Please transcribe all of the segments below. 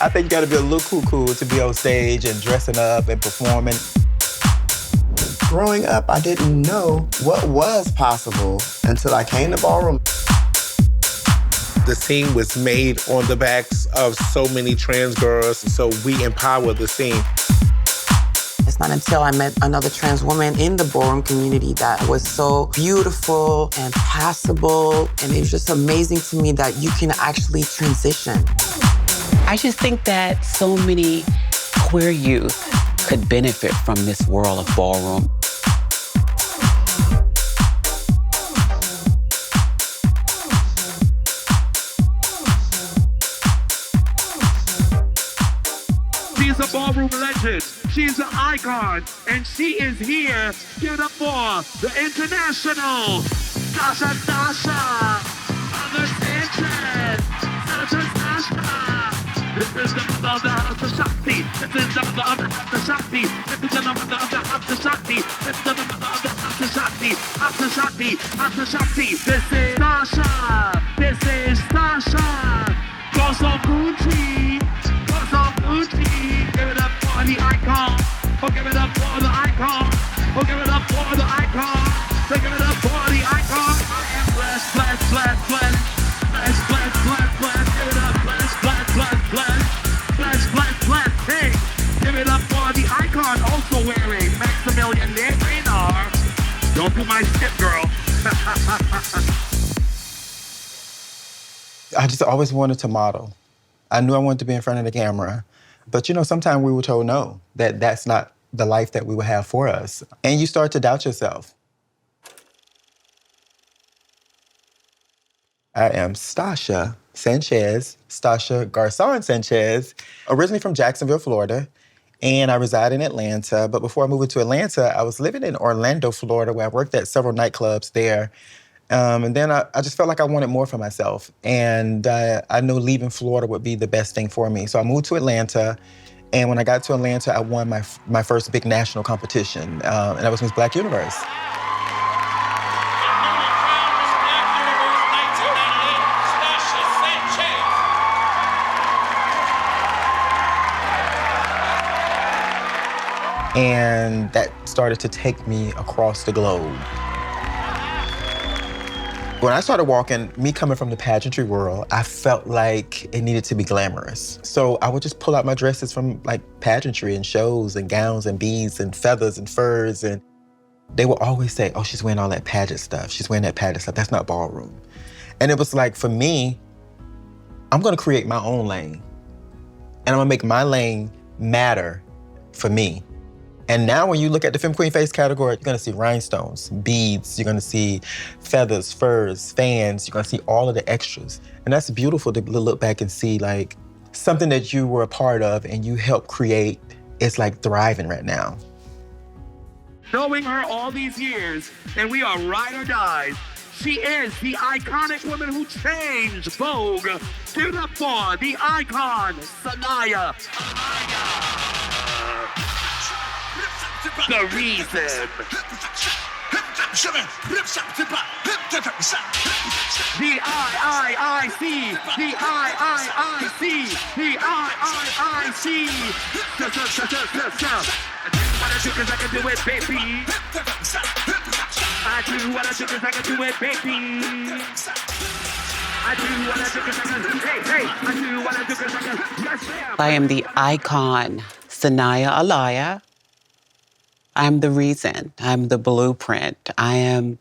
I think you gotta be a little cool to be on stage and dressing up and performing. Growing up, I didn't know what was possible until I came to Ballroom. The scene was made on the backs of so many trans girls, so we empower the scene. It's not until I met another trans woman in the ballroom community that was so beautiful and passable, and it was just amazing to me that you can actually transition. I just think that so many queer youth could benefit from this world of ballroom. She's a ballroom legend. She's an icon. And she is here. Give it up for the international Stasha Sanchez. Stasha. This is the mother of the House of Shakti. This is the mother of the House of Shakti. This is the mother of the House of Shakti. This is the mother of the House of Shakti. House of Shakti. House of Shakti. This is Stasha. This is Stasha. Goes on Gucci. Goes on Gucci. Give it up for the icon. Oh, give it up for the icon. Oh, give it up for the icon. So give it up for the icon. I am blessed, blessed, blessed, blessed. Blessed, blessed, blessed, blessed. Give it up, blessed, blessed, blessed, blessed. Blessed, blessed, blessed. Hey, give it up for the icon. Also wearing Maximilian Radar. Don't do my shit, girl. I just always wanted to model. I knew I wanted to be in front of the camera. But you know, sometimes we were told no, that that's not the life that we would have for us. And you start to doubt yourself. I am Stasha Sanchez, Stasha Garcon Sanchez, originally from Jacksonville, Florida, and I reside in Atlanta. But before I moved to Atlanta, I was living in Orlando, Florida, where I worked at several nightclubs there. And then I just felt like I wanted more for myself. And I knew leaving Florida would be the best thing for me. So I moved to Atlanta. And when I got to Atlanta, I won my first big national competition. And that was Miss Black Universe. And that started to take me across the globe. When I started walking, me coming from the pageantry world, I felt like it needed to be glamorous. So I would just pull out my dresses from like pageantry and shows and gowns and beads and feathers and furs. And they would always say, oh, she's wearing all that pageant stuff. She's wearing that pageant stuff. That's not ballroom. And it was like, for me, I'm gonna create my own lane. And I'm gonna make my lane matter for me. And now when you look at the Femme Queen Face category, you're gonna see rhinestones, beads, you're gonna see feathers, furs, fans, you're gonna see all of the extras. And that's beautiful to look back and see like something that you were a part of and you helped create is like thriving right now. Knowing her all these years, and we are ride or die. She is the iconic woman who changed Vogue. Give it up for the icon, Sinia Alaïa. The reason. The IIIC, the IIIC, the IIIC. I do what I do 'cause I can do it, baby. I do what I do 'cause I can do it, baby. I do what I do 'cause I can, hey, I do what I do 'cause I can, yes, ma'am. I am the icon, Sinia Alaïa. I'm the reason. I'm the blueprint. I am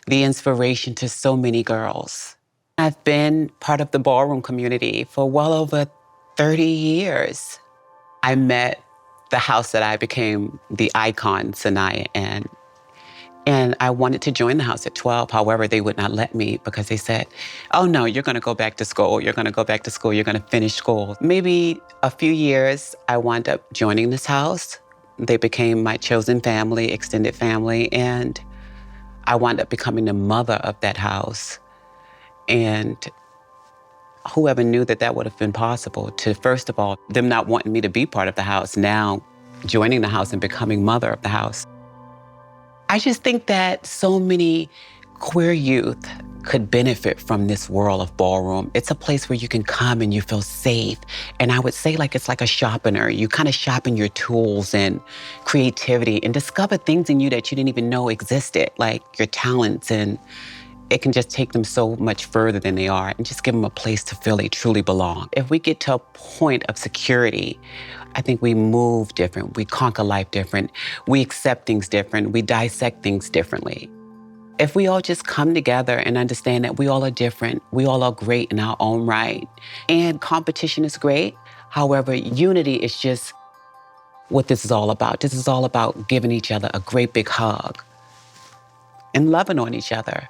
the inspiration to so many girls. I've been part of the ballroom community for well over 30 years. I met the house that I became the icon, Sinia, in. And I wanted to join the house at 12. However, they would not let me because they said, oh no, you're gonna go back to school. You're gonna go back to school. You're gonna finish school. Maybe a few years, I wound up joining this house. They became my chosen family, extended family, and I wound up becoming the mother of that house. And whoever knew that that would have been possible to, first of all, them not wanting me to be part of the house, now joining the house and becoming mother of the house. I just think that so many queer youth could benefit from this world of ballroom. It's a place where you can come and you feel safe. And I would say it's like a sharpener. You kind of sharpen your tools and creativity and discover things in you that you didn't even know existed, like your talents, and it can just take them so much further than they are and just give them a place to feel they truly belong. If we get to a point of security, I think we move different, we conquer life different, we accept things different, we dissect things differently. If we all just come together and understand that we all are different, we all are great in our own right, and competition is great, however, unity is just what this is all about. This is all about giving each other a great big hug and loving on each other.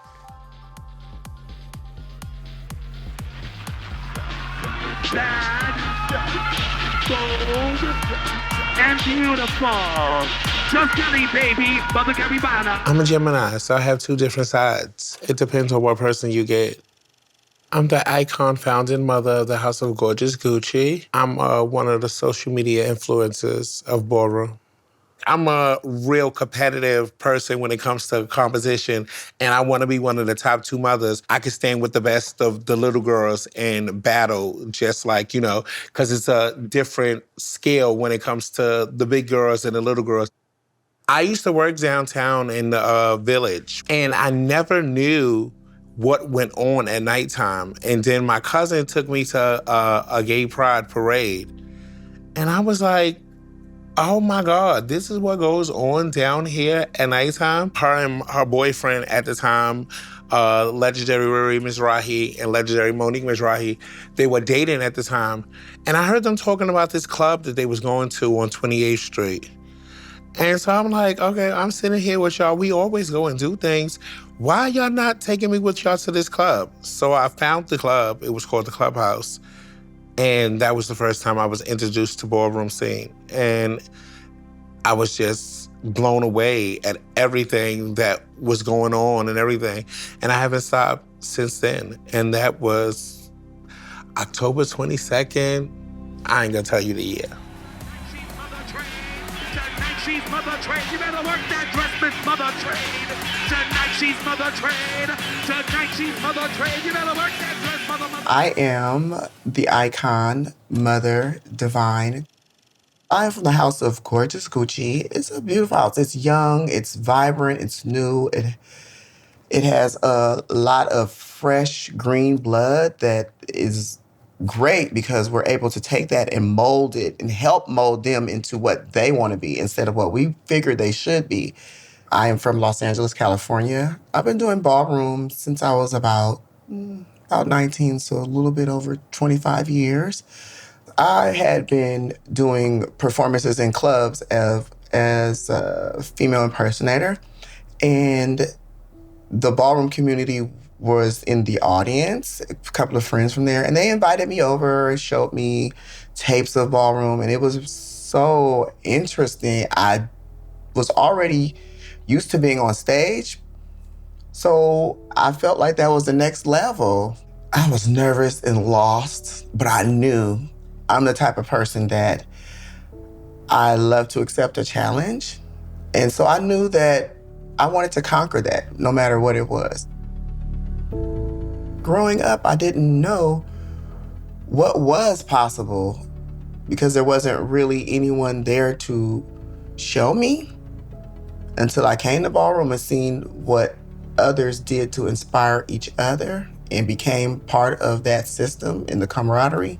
Bold and beautiful. Jusss Kelly, baby. Mother Caribana. I'm a Gemini, so I have two different sides. It depends on what person you get. I'm the icon founding mother of the House of Gorgeous Gucci. I'm one of the social media influencers of Ballroom. I'm a real competitive person when it comes to composition, and I want to be one of the top two mothers. I can stand with the best of the little girls and battle, just like, you know, because it's a different scale when it comes to the big girls and the little girls. I used to work downtown in the Village, and I never knew what went on at nighttime. And then my cousin took me to a gay pride parade, and I was like, oh my God, this is what goes on down here at nighttime? Her and her boyfriend at the time, legendary Riri Mizrahi and legendary Monique Mizrahi, they were dating at the time. And I heard them talking about this club that they was going to on 28th Street. And so I'm like, okay, I'm sitting here with y'all. We always go and do things. Why y'all not taking me with y'all to this club? So I found the club. It was called the Clubhouse. And that was the first time I was introduced to ballroom scene. And I was just blown away at everything that was going on and everything. And I haven't stopped since then. And that was October 22nd. I ain't gonna tell you the year. Tonight she's Mother Trade. You better work that dress, Miss Mother Trade. Tonight she's Mother Trade. Tonight she's Mother Trade. You better work that dress, Mother. I am the icon, Mother Divine. I am from the House of Gorgeous Gucci. It's a beautiful house. It's young, it's vibrant, it's new. It has a lot of fresh green blood that is great because we're able to take that and mold it and help mold them into what they want to be instead of what we figure they should be. I am from Los Angeles, California. I've been doing ballroom since I was about 19, so a little bit over 25 years. I had been doing performances in clubs as a female impersonator, and the ballroom community was in the audience, a couple of friends from there, and they invited me over and showed me tapes of ballroom, and it was so interesting. I was already used to being on stage, so I felt like that was the next level. I was nervous and lost, but I knew I'm the type of person that I love to accept a challenge. And so I knew that I wanted to conquer that, no matter what it was. Growing up, I didn't know what was possible because there wasn't really anyone there to show me until I came to ballroom and seen what others did to inspire each other and became part of that system and the camaraderie.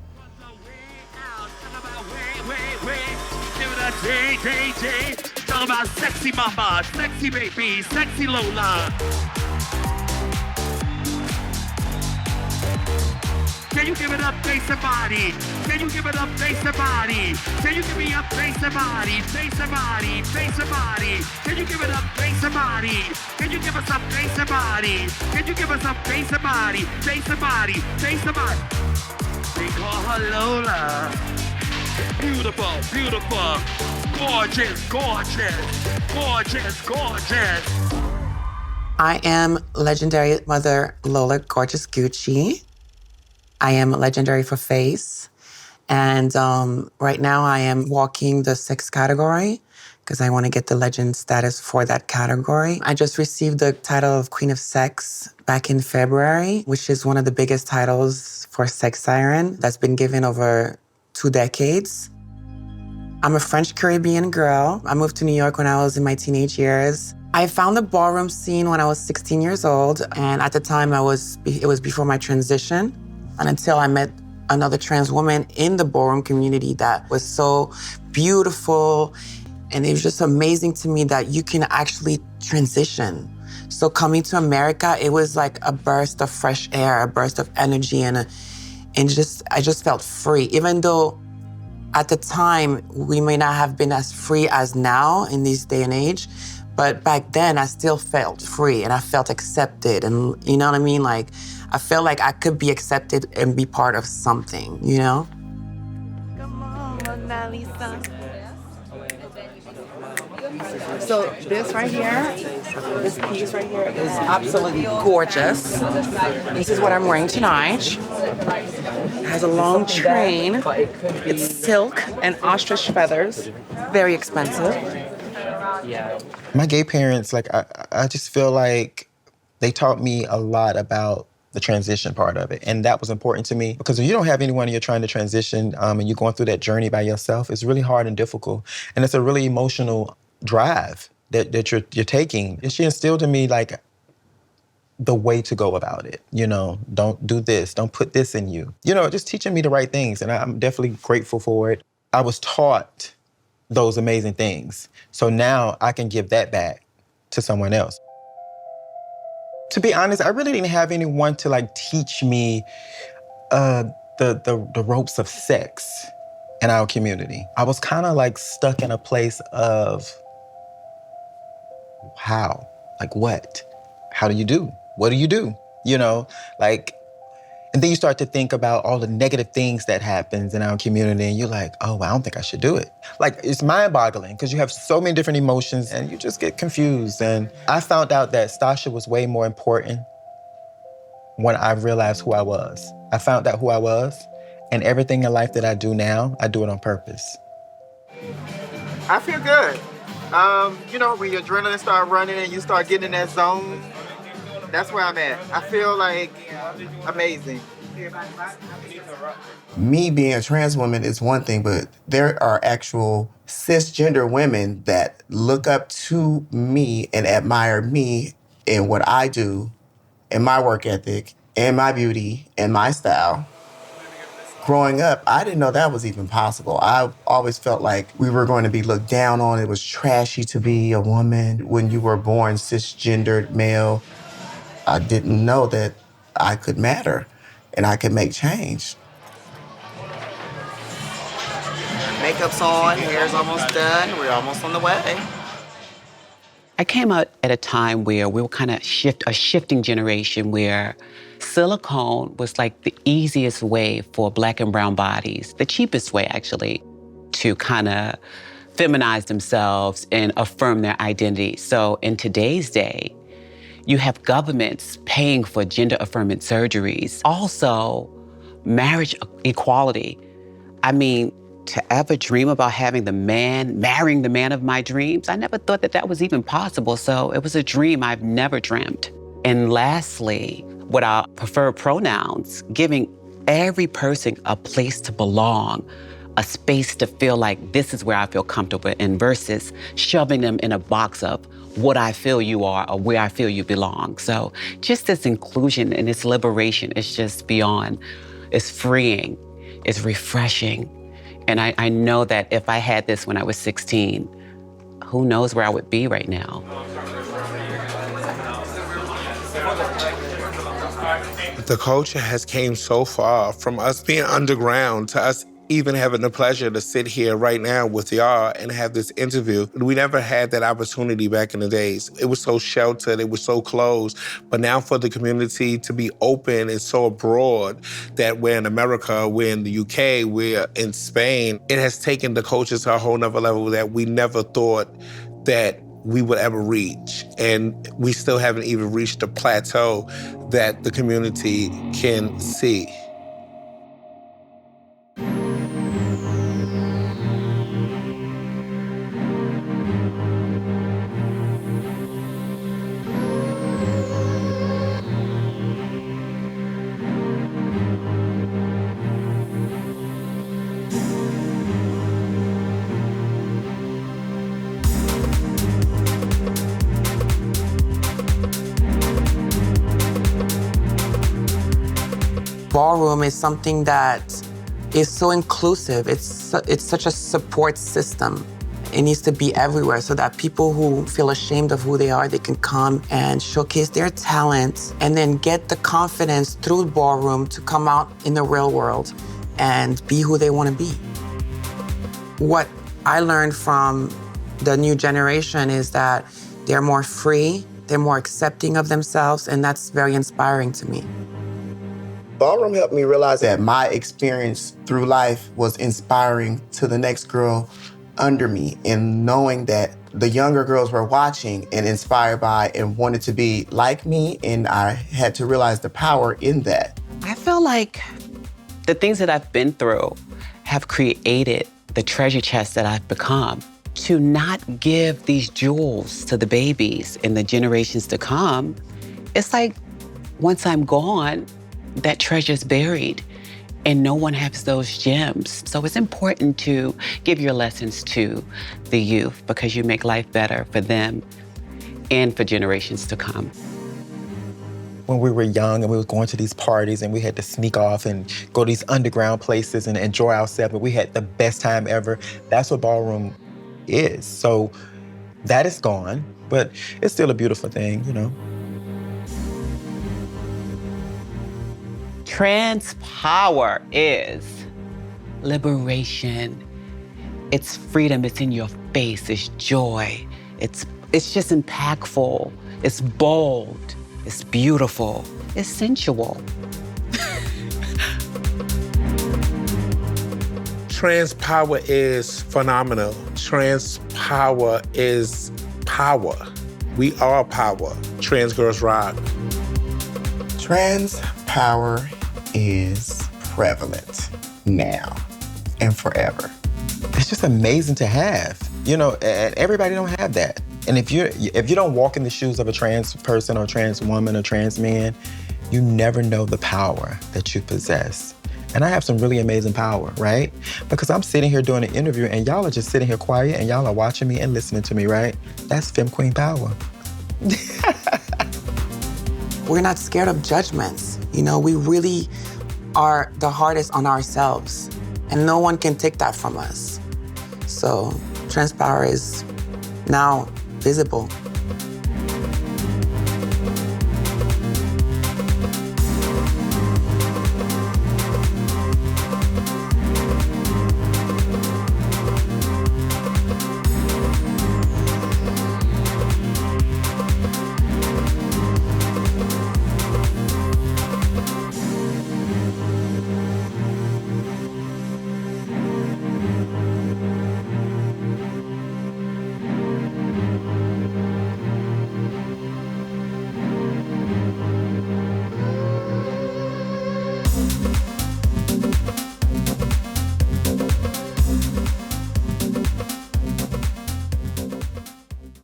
Talk about sexy mama, sexy baby, sexy Lola. Can you give it up, face and body? Can you give it up, face and body? Can you give me up, face and body, face and body, face and body? Can you give it up, face and body? Can you give us up, face and body? Can you give us up, face and body, face and body, face and body? They call her Lola. Beautiful, beautiful, gorgeous, gorgeous, gorgeous, gorgeous. I am legendary Mother Lola Gorgeous Gucci. I am legendary for face. And right now I am walking the 6th category, because I want to get the legend status for that category. I just received the title of Queen of Sex back in February, which is one of the biggest titles for sex siren that's been given over 2 decades. I'm a French Caribbean girl. I moved to New York when I was in my teenage years. I found the ballroom scene when I was 16 years old, and at the time it was before my transition, and until I met another trans woman in the ballroom community that was so beautiful, and it was just amazing to me that you can actually transition. So coming to America, it was like a burst of fresh air, a burst of energy, and I just felt free, even though at the time, we may not have been as free as now in this day and age, but back then I still felt free and I felt accepted, and you know what I mean? Like, I felt like I could be accepted and be part of something, you know? Come on, Mona Lisa. So this right here, this piece right here is absolutely gorgeous. This is what I'm wearing tonight. It has a long train. It's silk and ostrich feathers. Very expensive. My gay parents, like, I just feel like they taught me a lot about the transition part of it. And that was important to me because if you don't have anyone and you're trying to transition and you're going through that journey by yourself, it's really hard and difficult. And it's a really emotional drive that you're taking. And she instilled in me, like, the way to go about it. You know, don't do this, don't put this in you. You know, just teaching me the right things, and I'm definitely grateful for it. I was taught those amazing things. So now I can give that back to someone else. To be honest, I really didn't have anyone to, like, teach me the ropes of sex in our community. I was kind of, like, stuck in a place of how? Like, what? How do you do? What do you do? You know, like, and then you start to think about all the negative things that happens in our community, and you're like, oh, well, I don't think I should do it. Like, it's mind-boggling, because you have so many different emotions, and you just get confused. And I found out that Stasha was way more important when I realized who I was. I found out who I was, and everything in life that I do now, I do it on purpose. I feel good. You know, when your adrenaline start running and you start getting in that zone, that's where I'm at. I feel like amazing. Me being a trans woman is one thing, but there are actual cisgender women that look up to me and admire me and what I do and my work ethic and my beauty and my style. Growing up, I didn't know that was even possible. I always felt like we were going to be looked down on. It was trashy to be a woman when you were born cisgendered male. I didn't know that I could matter and I could make change. Makeup's on, hair's almost done, we're almost on the way. I came out at a time where we were kind of a shifting generation where silicone was like the easiest way for Black and brown bodies, the cheapest way actually, to kind of feminize themselves and affirm their identity. So in today's day, you have governments paying for gender-affirming surgeries. Also, marriage equality. I mean, to ever dream about having marrying the man of my dreams, I never thought that was even possible. So it was a dream I've never dreamt. And lastly, with our preferred pronouns, giving every person a place to belong, a space to feel like this is where I feel comfortable in versus shoving them in a box of what I feel you are or where I feel you belong. So just this inclusion and this liberation is just beyond, it's freeing, it's refreshing. And I know that if I had this when I was 16, who knows where I would be right now. The culture has came so far from us being underground to us even having the pleasure to sit here right now with y'all and have this interview. We never had that opportunity back in the days. It was so sheltered, it was so closed. But now for the community to be open and so abroad that we're in America, we're in the UK, we're in Spain, it has taken the culture to a whole nother level that we never thought that we would ever reach. And we still haven't even reached the plateau that the community can see. Ballroom is something that is so inclusive. It's such a support system. It needs to be everywhere so that people who feel ashamed of who they are, they can come and showcase their talents and then get the confidence through Ballroom to come out in the real world and be who they want to be. What I learned from the new generation is that they're more free, they're more accepting of themselves, and that's very inspiring to me. Ballroom helped me realize that my experience through life was inspiring to the next girl under me, and knowing that the younger girls were watching and inspired by and wanted to be like me, and I had to realize the power in that. I feel like the things that I've been through have created the treasure chest that I've become. To not give these jewels to the babies and the generations to come, it's like once I'm gone, that treasure's buried and no one has those gems. So it's important to give your lessons to the youth because you make life better for them and for generations to come. When we were young and we were going to these parties and we had to sneak off and go to these underground places and enjoy ourselves, and we had the best time ever, that's what Ballroom is. So that is gone, but it's still a beautiful thing, you know. Trans power is liberation. It's freedom, it's in your face, it's joy. It's just impactful, it's bold, it's beautiful, it's sensual. Trans power is phenomenal. Trans power is power. We are power. Trans girls rock. Trans power is prevalent now and forever. It's just amazing to have, you know, and everybody don't have that. And if you don't walk in the shoes of a trans person or trans woman or trans man, you never know the power that you possess. And I have some really amazing power, right? Because I'm sitting here doing an interview and y'all are just sitting here quiet and y'all are watching me and listening to me, right? That's Femme Queen power. We're not scared of judgments. You know, we really are the hardest on ourselves, and no one can take that from us. So trans power is now visible.